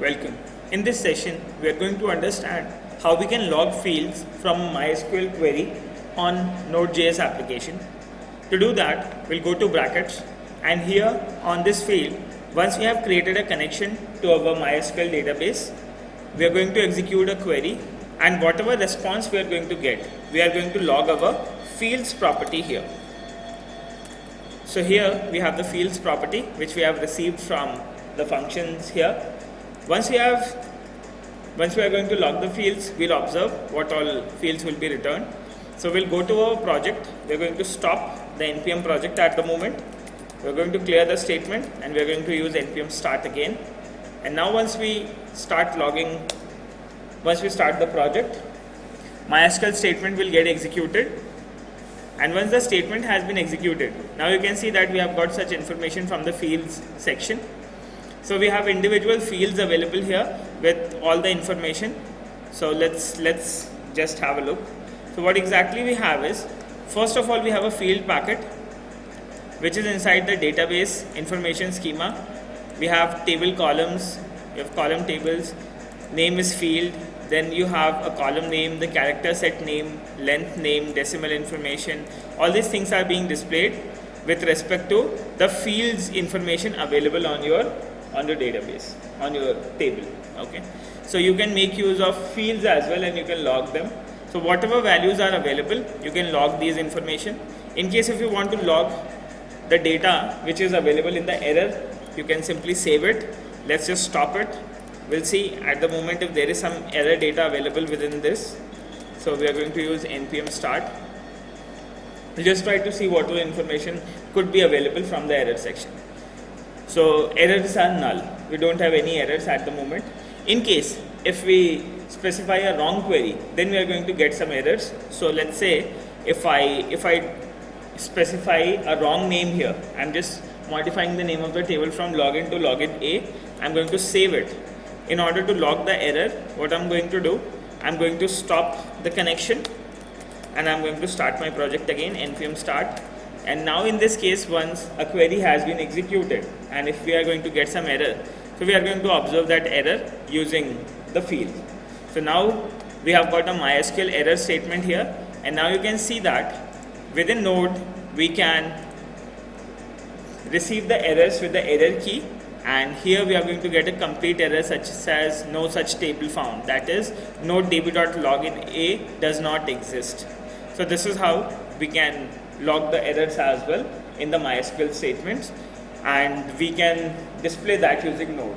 Welcome. In this session, we are going to understand how we can log fields from MySQL query on Node.js application. To do that, we'll go to brackets, and here on this field, once we have created a connection to our MySQL database, we are going to execute a query, and whatever response we are going to get, we are going to log our fields property here. So here we have the fields property which we have received from the functions here. Once we are going to log the fields, we'll observe what all fields will be returned. So we'll go to our project. We're going to stop the npm project at the moment. We're going to clear the statement and we're going to use npm start again. And now once we start the project, MySQL statement will get executed. And once the statement has been executed, now you can see that we have got such information from the fields section. So we have individual fields available here with all the information. So let's just have a look. So what exactly we have is, first of all, we have a field packet which is inside the database information schema. We have table columns, we have column tables, name is field, then you have a column name, the character set name, length name, decimal information. All these things are being displayed with respect to the fields information available on your database, on your table. Okay, so you can make use of fields as well and you can log them. So whatever values are available, you can log these information. In case if you want to log the data which is available in the error, you can simply save it. Let's just stop it. We'll see at the moment if there is some error data available within this. So we are going to use npm start. We'll just try to see what all information could be available from the error section. So errors are null. We don't have any errors at the moment. In case if we specify a wrong query, then we are going to get some errors. So let's say if I specify a wrong name here, I'm just modifying the name of the table from login to login A. I'm going to save it. In order to log the error, what I'm going to do, I'm going to stop the connection and I'm going to start my project again, npm start. And now in this case, once a query has been executed and if we are going to get some error, so we are going to observe that error using the field. So now we have got a MySQL error statement here, and now you can see that within Node we can receive the errors with the error key. And here we are going to get a complete error such as no such table found. That is, nodedb.login A does not exist. So this is how we can log the errors as well in the MySQL statements, and we can display that using Node.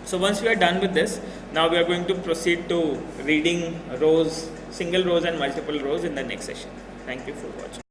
So once we are done with this, now we are going to proceed to reading rows, single rows and multiple rows in the next session. Thank you for watching.